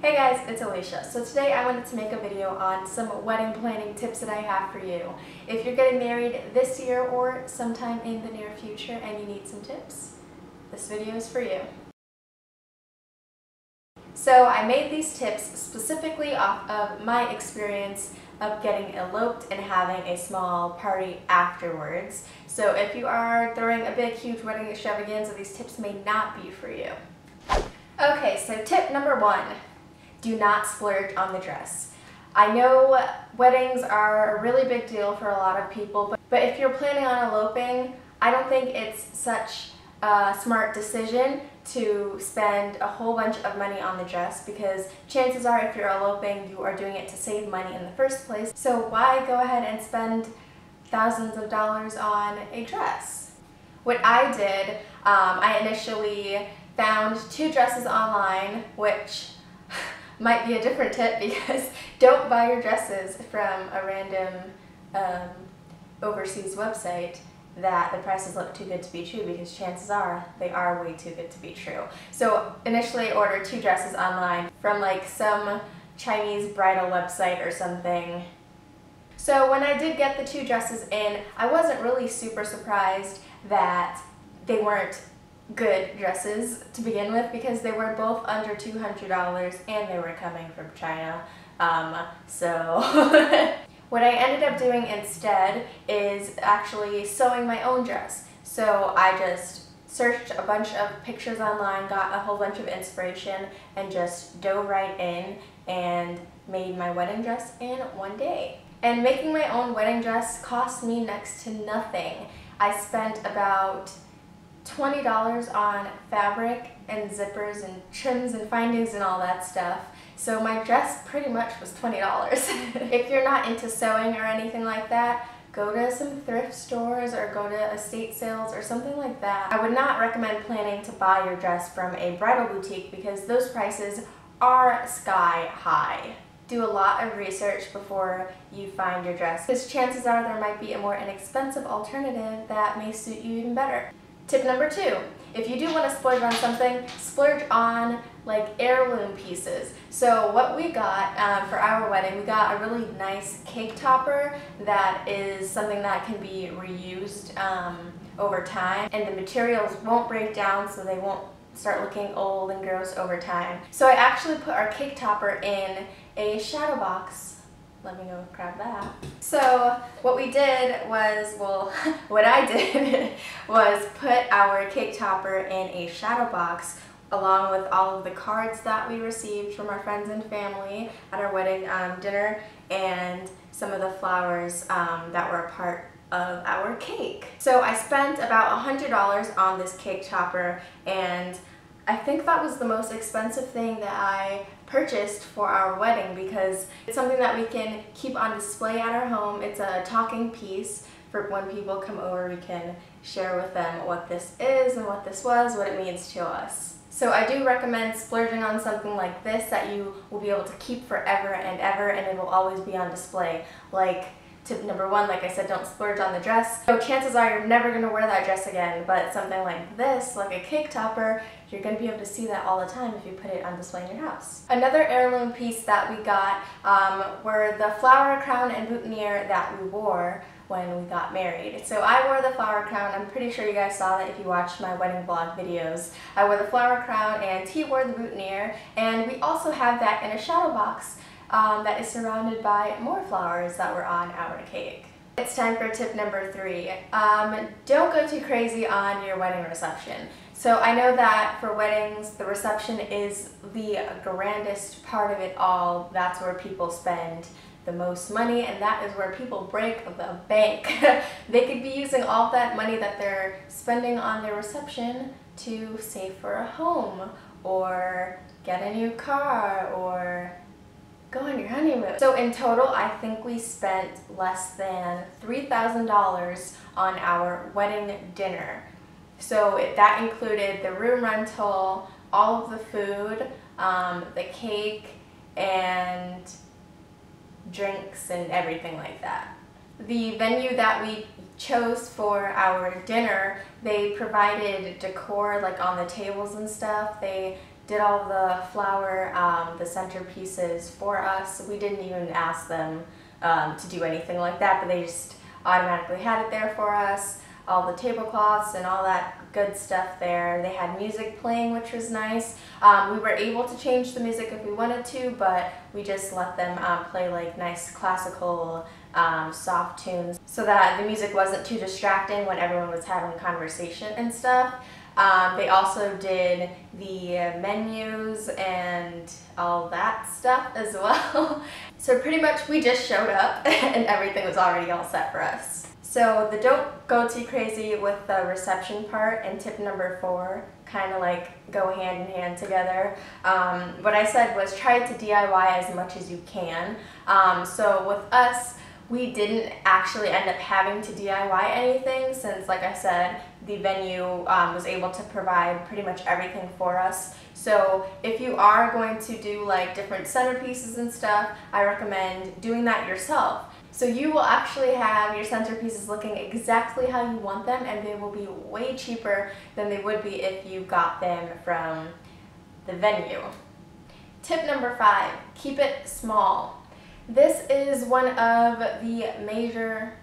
Hey guys, it's Alicia. So today I wanted to make a video on some wedding planning tips that I have for you. If you're getting married this year or sometime in the near future and you need some tips, this video is for you. So I made these tips specifically off of my experience of getting eloped and having a small party afterwards. So if you are throwing a big, huge wedding extravaganza, these tips may not be for you. Okay, so tip number 1. Do not splurge on the dress. I know weddings are a really big deal for a lot of people, but if you're planning on eloping, I don't think it's such a smart decision to spend a whole bunch of money on the dress, because chances are if you're eloping, you are doing it to save money in the first place. So why go ahead and spend thousands of dollars on a dress? What I did, I initially found 2 dresses online, which might be a different tip, because don't buy your dresses from a random overseas website that the prices look too good to be true, because chances are they are way too good to be true. So initially I ordered 2 dresses online from like some Chinese bridal website or something. So when I did get the 2 dresses in, I wasn't really super surprised that they weren't good dresses to begin with, because they were both under $200 and they were coming from China. So what I ended up doing instead is actually sewing my own dress. So I just searched a bunch of pictures online, got a whole bunch of inspiration, and just dove right in and made my wedding dress in one day. And making my own wedding dress cost me next to nothing. I spent about $20 on fabric and zippers and trims and findings and all that stuff. So my dress pretty much was $20. If you're not into sewing or anything like that, go to some thrift stores or go to estate sales or something like that. I would not recommend planning to buy your dress from a bridal boutique, because those prices are sky high. Do a lot of research before you find your dress, because chances are there might be a more inexpensive alternative that may suit you even better. Tip number 2, if you do want to splurge on something, splurge on like heirloom pieces. So what we got for our wedding, we got a really nice cake topper that is something that can be reused over time, and the materials won't break down, so they won't start looking old and gross over time. So I actually put our cake topper in a shadow box. Let me go grab that. So what we did was, well, what I did was put our cake topper in a shadow box along with all of the cards that we received from our friends and family at our wedding dinner, and some of the flowers that were a part of our cake. So I spent about $100 on this cake topper, and I think that was the most expensive thing that I purchased for our wedding, because it's something that we can keep on display at our home. It's a talking piece for when people come over. We can share with them what this is and what this was, what it means to us. So I do recommend splurging on something like this that you will be able to keep forever and ever, and it will always be on display. Like tip number 1, like I said, don't splurge on the dress. So chances are you're never going to wear that dress again, but something like this, like a cake topper, you're going to be able to see that all the time if you put it on display in your house. Another heirloom piece that we got were the flower crown and boutonniere that we wore when we got married. So I wore the flower crown. I'm pretty sure you guys saw that if you watched my wedding vlog videos. I wore the flower crown and he wore the boutonniere, and we also have that in a shadow box that is surrounded by more flowers that were on our cake. It's time for tip number 3. Don't go too crazy on your wedding reception. So I know that for weddings, the reception is the grandest part of it all. That's where people spend the most money, and that is where people break the bank. They could be using all that money that they're spending on their reception to save for a home, or get a new car, or go on your honeymoon. So in total, I think we spent less than $3,000 on our wedding dinner. So that included the room rental, all of the food, the cake, and drinks and everything like that. The venue that we chose for our dinner, they provided decor like on the tables and stuff. They did all the flower, the centerpieces for us. We didn't even ask them to do anything like that, but they just automatically had it there for us. All the tablecloths and all that good stuff there. They had music playing, which was nice. We were able to change the music if we wanted to, but we just let them play like nice classical soft tunes so that the music wasn't too distracting when everyone was having conversation and stuff. They also did the menus and all that stuff as well. So pretty much we just showed up and everything was already all set for us. So the don't go too crazy with the reception part and tip number 4 kind of like go hand in hand together. What I said was try to DIY as much as you can. So with us, we didn't actually end up having to DIY anything since, like I said, the venue was able to provide pretty much everything for us. So if you are going to do like different centerpieces and stuff, I recommend doing that yourself. So you will actually have your centerpieces looking exactly how you want them, and they will be way cheaper than they would be if you got them from the venue. Tip number 5, keep it small. This is one of the major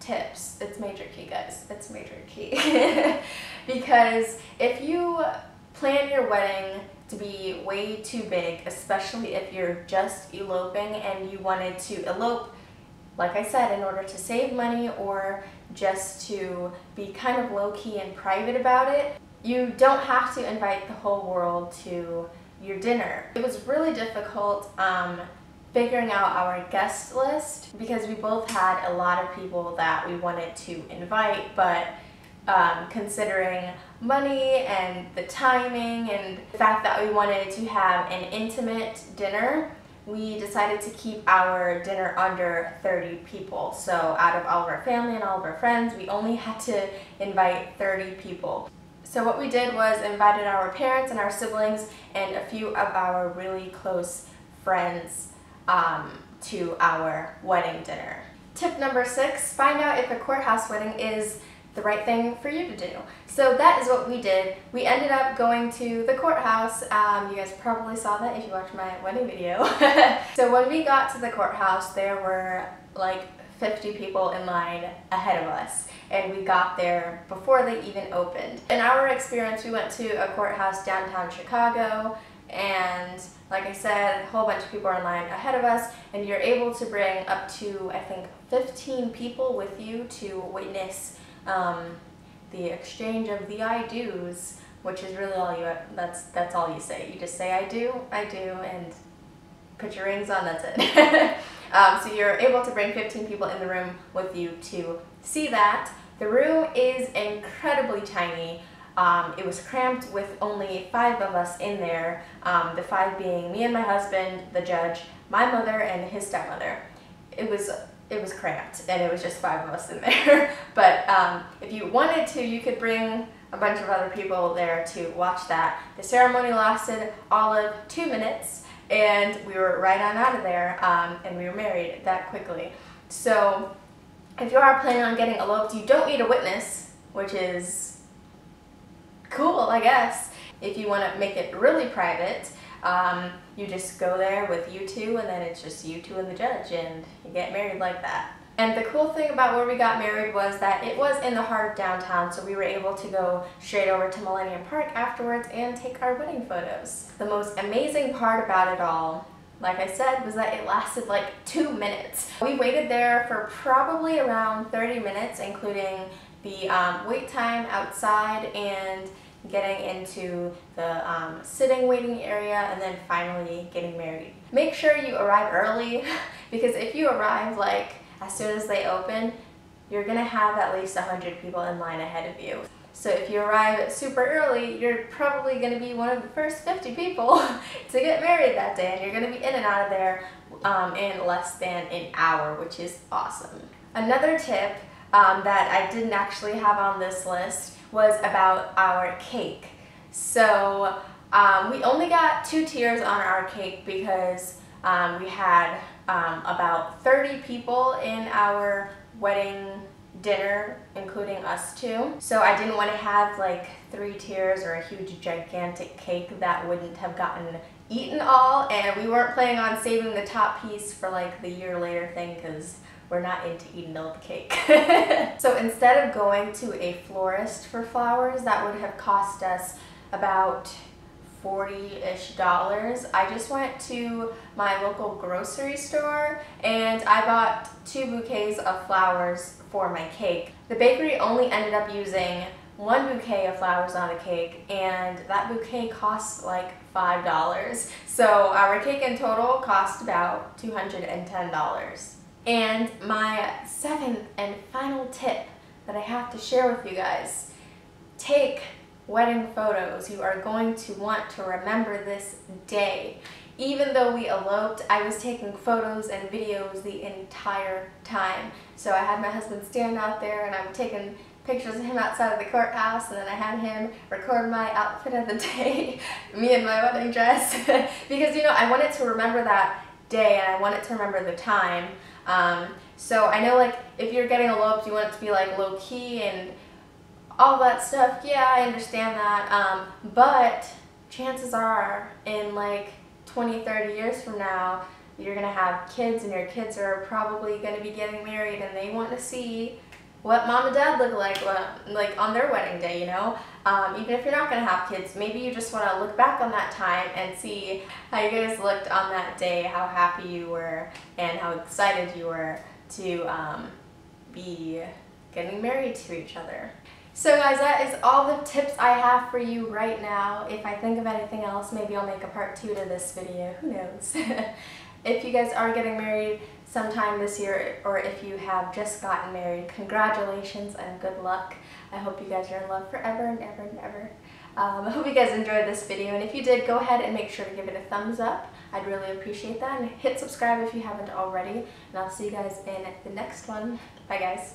tips. It's major key, guys. It's major key. Because if you plan your wedding to be way too big, especially if you're just eloping and you wanted to elope, like I said, in order to save money or just to be kind of low-key and private about it, you don't have to invite the whole world to your dinner. It was really difficult figuring out our guest list because we both had a lot of people that we wanted to invite, but considering money and the timing and the fact that we wanted to have an intimate dinner, we decided to keep our dinner under 30 people. So out of all of our family and all of our friends, we only had to invite 30 people. So what we did was invited our parents and our siblings and a few of our really close friends to our wedding dinner. Tip number 6, find out if a courthouse wedding is the right thing for you to do. So that is what we did. We ended up going to the courthouse. You guys probably saw that if you watched my wedding video. So when we got to the courthouse, there were like 50 people in line ahead of us, and we got there before they even opened. In our experience, we went to a courthouse downtown Chicago, and like I said, a whole bunch of people are in line ahead of us, and you're able to bring up to, I think, 15 people with you to witness the exchange of the I do's, which is really all that's all you say. You just say I do, and put your rings on, that's it. So you're able to bring 15 people in the room with you to see that. The room is incredibly tiny. It was cramped with only 5 of us in there, the 5 being me and my husband, the judge, my mother, and his stepmother. It was cramped, and it was just 5 of us in there. But if you wanted to, you could bring a bunch of other people there to watch that. The ceremony lasted all of 2 minutes, and we were right on out of there, and we were married that quickly. So if you are planning on getting eloped, you don't need a witness, which is cool, I guess. If you want to make it really private, you just go there with you two, and then it's just you two and the judge, and you get married like that. And the cool thing about where we got married was that it was in the heart of downtown, so we were able to go straight over to Millennium Park afterwards and take our wedding photos. The most amazing part about it all, like I said, was that it lasted like 2 minutes. We waited there for probably around 30 minutes, including the wait time outside and getting into the sitting waiting area, and then finally getting married. Make sure you arrive early, because if you arrive like as soon as they open, you're gonna have at least 100 people in line ahead of you. So if you arrive super early, you're probably gonna be one of the first 50 people to get married that day, and you're gonna be in and out of there in less than an hour, which is awesome. Another tip that I didn't actually have on this list was about our cake. So we only got 2 tiers on our cake because we had about 30 people in our wedding dinner, including us two. So I didn't want to have like 3 tiers or a huge gigantic cake that wouldn't have gotten eaten all, and we weren't planning on saving the top piece for like the year later thing because we're not into eating all the cake. So instead of going to a florist for flowers, that would have cost us about $40-ish. I just went to my local grocery store and I bought 2 bouquets of flowers for my cake. The bakery only ended up using 1 bouquet of flowers on the cake, and that bouquet costs like $5. So our cake in total cost about $210. And my 7th and final tip that I have to share with you guys: take wedding photos. You are going to want to remember this day. Even though we eloped, I was taking photos and videos the entire time. So I had my husband stand out there and I'm taking pictures of him outside of the courthouse, and then I had him record my outfit of the day, me in my wedding dress, because you know, I wanted to remember that day and I wanted to remember the time. So I know like if you're getting eloped, you want it to be like low key and all that stuff. Yeah, I understand that, but chances are in like 20-30 years from now, you're gonna have kids and your kids are probably gonna be getting married and they want to see what mom and dad look like on their wedding day, you know? Even if you're not gonna have kids, maybe you just wanna look back on that time and see how you guys looked on that day, how happy you were, and how excited you were to be getting married to each other. So guys, that is all the tips I have for you right now. If I think of anything else, maybe I'll make a part 2 to this video, who knows? If you guys are getting married sometime this year, or if you have just gotten married, congratulations and good luck. I hope you guys are in love forever and ever and ever. I hope you guys enjoyed this video, and if you did, go ahead and make sure to give it a thumbs up. I'd really appreciate that, and hit subscribe if you haven't already, and I'll see you guys in the next one. Bye guys.